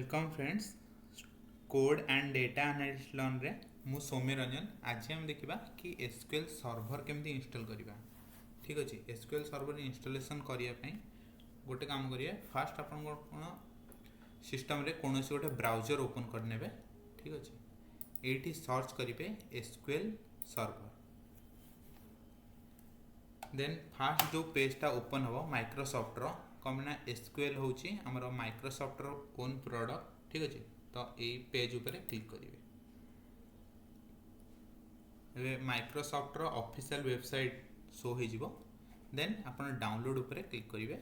Welcome friends code and data analyst learn रे मु सौम्य रंजन आज हम देखा कि एसक्यूएल सर्वर केमती इंस्टॉल करवा। ठीक अच्छे एसक्यूएल सर्वर इंस्टॉलेशन करने गोटे काम करिए फास्ट आप सिस्टम रे कौन गोटे ब्राउजर ओपन करने। ठीक अच्छे ये सर्च करेंगे एसक्यूएल सर्वर देन फास्ट जो पेजटा ओपन हम माइक्रोसॉफ्ट रो कम ना एसक्यूएल हूँ आमर माइक्रोसॉफ्ट रो ओन प्रोडक्ट। ठीक अच्छे तो यही पेज उपर क्लिक करेंगे माइक्रोसॉफ्ट रो ऑफिशियल वेबसाइट शो हो देन आप डाउनलोड उपर क्लिक करेंगे।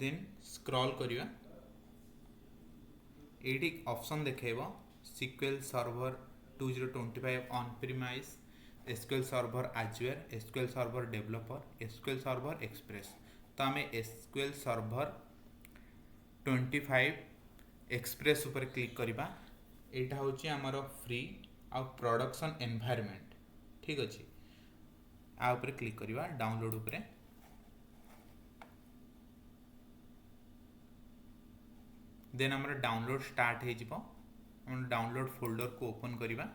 देन स्क्रॉल करिवा ये ऑप्शन देखेबो SQL server 2025 on premise SQL server Azure SQL server developer SQL server express. तो आम SQL सर्वर 25 एक्सप्रेस उपर क्लिक करवा। यहाँ हूँ आमर फ्री आ प्रोडक्शन एनवायरनमेंट। ठीक अच्छे आ उपर क्लिक करवा डाउनलोड उपर देन आमर डाउनलोड स्टार्ट हो डाउनलोड फोल्डर को ओपन करवा।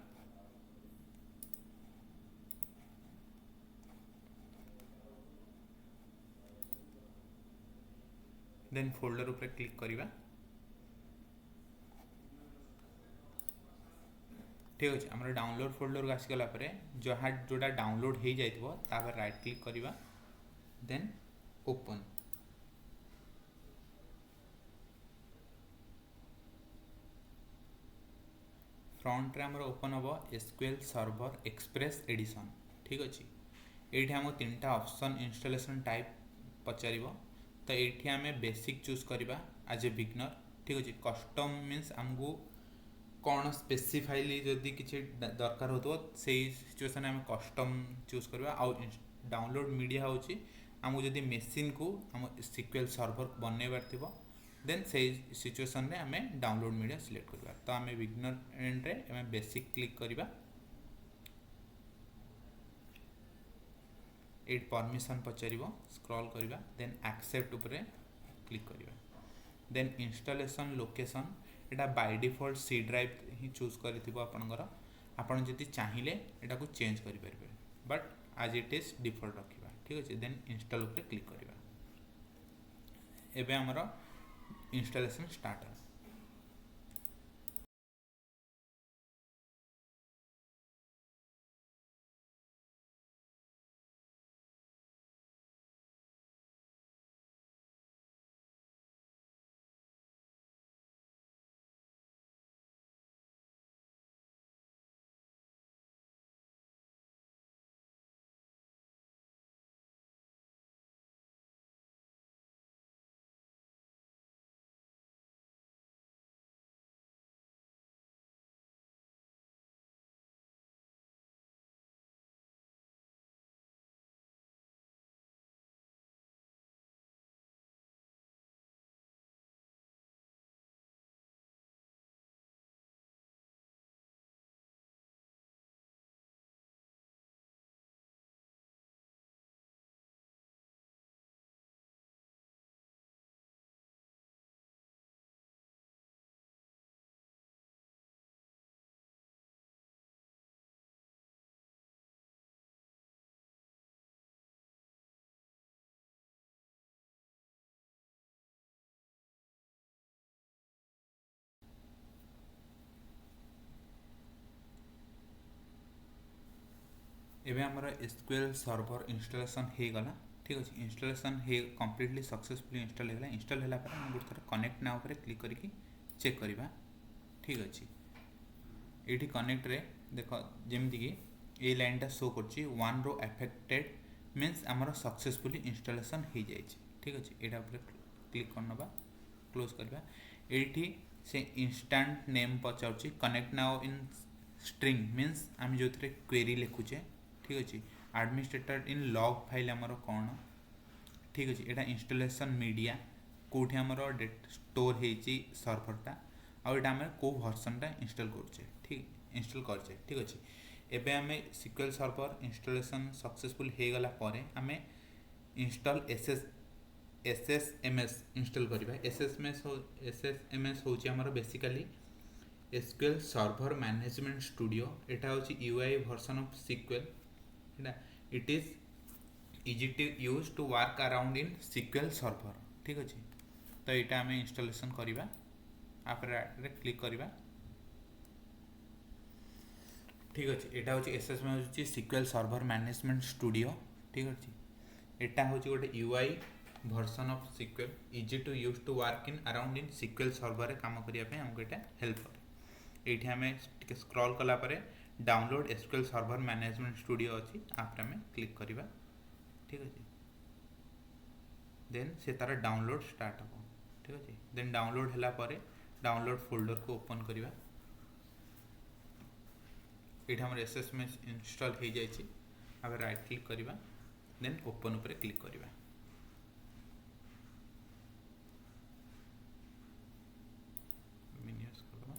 देन फोल्डर उपर क्लिक करवा। ठीक अच्छे आम डाउनलोड फोल्डर को आसीगला जहाँ जोटा डाउनलोड हो जाए राइट क्लिक करवा देन ओपन। फ्रंट रे आमर ओपन हम SQL सर्वर एक्सप्रेस एडिशन। ठीक अच्छे ये आम तीन ऑप्शन इंस्टॉलेशन टाइप पचार तो ये आम बेसिक चूज करवा एज ए बिगनर। ठीक अच्छे कस्टम मीन्स आमको कौन स्पेसिफाइली जदि किसी दरकार हो से सिचुएशन आम कस्टम चूज करवा। आउ डाउनलोड मीडिया हूँ आमको जदि मेसीन को आम SQL सर्वर बनवार थी देन से सिचुएशन रे आमे डाउनलोड मीडिया सिलेक्ट करवा। तो आम बिगनर एंड रे आम बेसिक क्लिक करवा ये परमिशन पचार स्क्रॉल करवा देन एक्सेप्ट उपरे क्लिक करवा देन इंस्टॉलेशन लोकेशन एटा बाय डिफॉल्ट सी ड्राइव ही चूज कर आपन जदि चाहिए एटा को चेंज करि परिबे बट आज इट इज डिफॉल्ट रखिबा। ठीक अच्छे देन इंस्टॉल उपरे क्लिक करवा एबे हमर इंस्टॉलेशन स्टार्ट है। एबे हमर SQL सर्वर इंस्टॉलेशन हो गला। ठीक अच्छे इंस्टॉलेशन कंप्लीटली सक्सेसफुली इंस्टॉल होगा। इंस्टॉल होला पर हम गोटे थर कनेक्ट नाउ पर क्लिक करके चेक करवा। ठीक अच्छे ये कनेक्ट रे देख जमीक कि ये लाइनटा शो कर वन रो अफेक्टेड मीन्स आमर सक्सेसफुली इंस्टॉलेशन हो जाए। ठीक अच्छे यहाँ क्लिक करनवा क्लोज करवा ये से instant name Pachar connect now in string means आम जो क्वेरी लिखुचे। ठीक अच्छे एडमिनिस्ट्रेटर इन लॉग फाइल आमर कौन। ठीक अच्छे यहाँ इंस्टॉलेशन मीडिया कौटी आमर स्टोर होती सर्वरटा आउटा आम को वर्सनटा इंस्टॉल करुचे। ठीक इंस्टॉल करचे। ठीक अच्छे एबे आम SQL सर्वर इंस्टॉलेशन सक्सेसफुल हो गला परे आम इंस्टॉल SSMS इंस्टॉल करिबा। SSMS होची हमर basically SQL Server Management Studio। एटा होची UI version of SQL। It is easy to use to work around in SQL Server। ठीक अछि, तो एटा हमें इंस्टॉलेशन करिबा। आपरे क्लिक करिबा। ठीक अछि, एटा होची SSMS होची SQL Server Management Studio। ठीक अछि, एटा होची गोटे UI version of SQL, easy to use to work in around in SQL Server रे काम करिया पे हमको एटा हेल्प करे। एठी हमें टिके स्क्रॉल कला परे download SQL Server Management Studio अछि, आपरे हमें क्लिक करिबा। ठीक अछि, देन से तार डाउनलोड स्टार्ट हो। ठीक अछि, देन डाउनलोड हला परे डाउनलोड फोल्डर को ओपन करिबा। एठा हमर SSMS इंस्टॉल हो जाय छी। अब राइट क्लिक करिबा, देन ओपन ऊपर क्लिक करिबा। मिनियस करबा।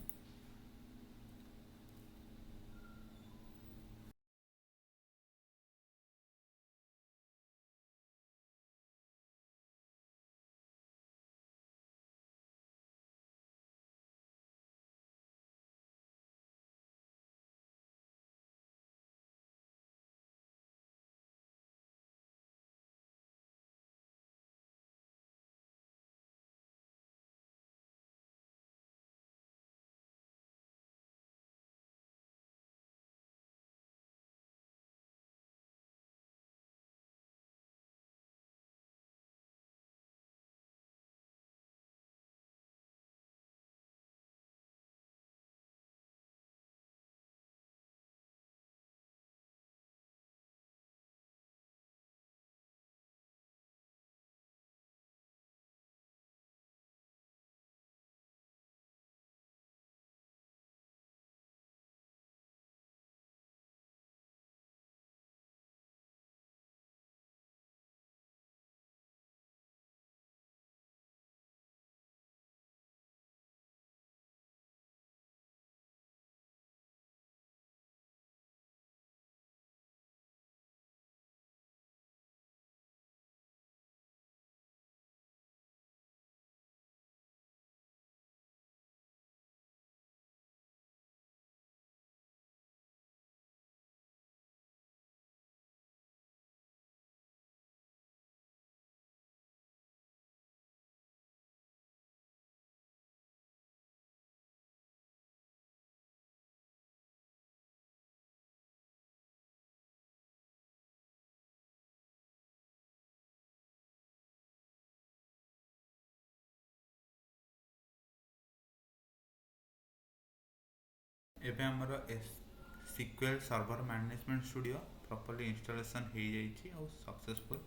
एबे हमर SQL Server Management Studio properly installation हो जाइए और सक्सेसफुल।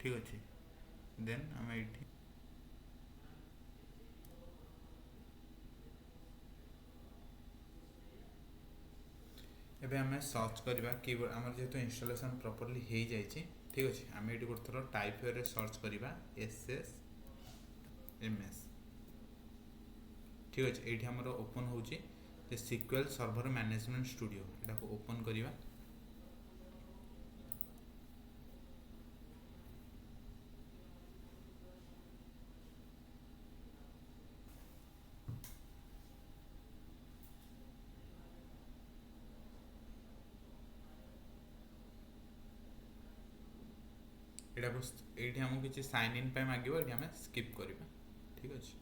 ठीक अच्छे, देन आम ये एबे हमें सर्च करवा कीबोर्ड आमर जेहेतु इंस्टॉलेशन प्रॉपर्ली हो जाइए। ठीक अच्छे, आम ये गोटे थोड़ा टाइप वे सर्च करवा SSMS। ठीक अच्छे, ये आमर ओपन हो SQL Server Management Studio। एटा को ओपन करवा। एटा को एठी हमको किसी साइन इन पे मागिबो, एठी हमें स्किप करबा। ठीक अछि,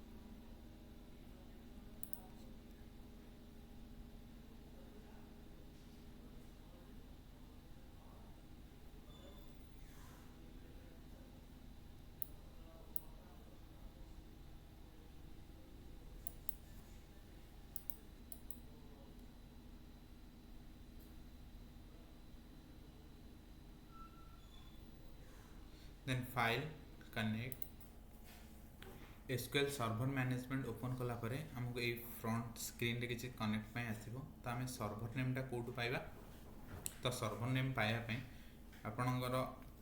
then file connect SQL server management open कला परे हमको ये फ्रंट स्क्रीन रे किसी कनेक्ट पे आसीबो। तो आम सर्वर नेम टा कोड पाइबा। तो सर्वर नेम पाया पे आपनकर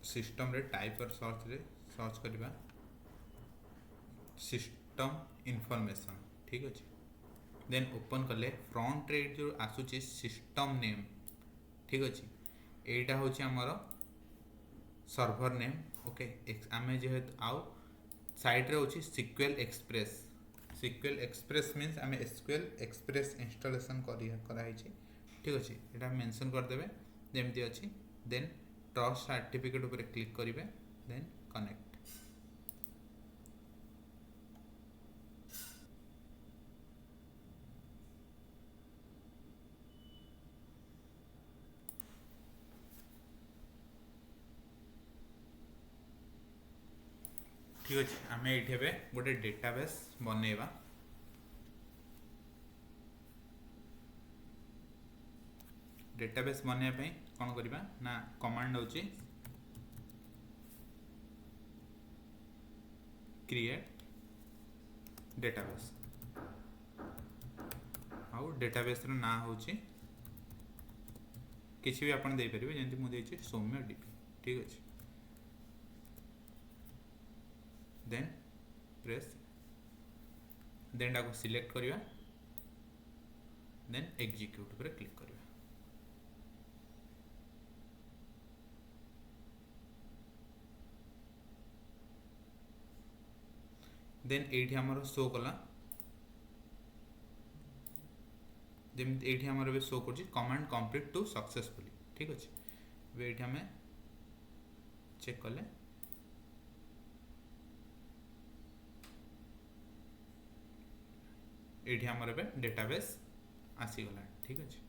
सिस्टम रे टाइप और सर्च करबा सिस्टम इन्फॉर्मेशन। ठीक अच्छे, देन ओपन कले फ्रंट रे जो आसुची सिस्टम नेम। ठीक अच्छे, एटा होची हमर सर्वर नेम। ओके, आमे जेहेतु आउ साइड रे होची SQL express. SQL express means आम SQL एक्सप्रेस इंस्टॉलेशन कराई ठीक अच्छे यहाँ मेंशन करदे जमती अच्छी देन ट्रस्ट सर्टिफिकेट उपर क्लिक करेंगे देन कनेक्ट। ठीक अच्छे आम ये गोटे डेटाबेस बनैबा। डेटाबेस बनवाई कौन करवा ना कमांड होची क्रिएट डेटाबेस आउ डेटाबेस रो ना होची किसी भी आपन दे परिबे जेंति मु देछि सौम्य डीपी। ठीक अछि देन प्रेस देन डाको सिलेक्ट करिवा देन एग्जीक्यूट पर क्लिक करिवा। देन एठी हमर शो कला जेमति एठी हमर बे शो करछि कमांड कंप्लीट टू सक्सेसफुली। ठीक अछि बे एठी हमें चेक कले एठी हमर बे डेटाबेस आसी गला। ठीक अछि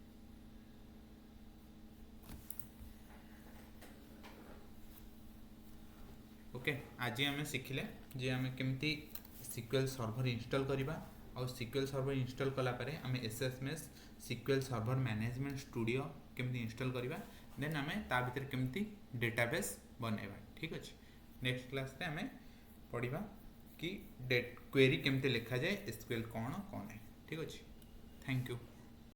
ओके आज आम शिखिले जे आम केमती SQL सर्वर इंस्टॉल करवा और SQL सर्वर इंस्टॉल कला परे आम SSMS SQL server management studio केमती इंस्टॉल करवा देन आम ता भीतर केमती डेटाबेस बनैबा। ठीक अच्छे नेक्स्ट क्लास रे आम पढ़ा कि क्वेरी केमती लिखा जाए SQL कौन कौन है। ठीक अच्छे थैंक यू।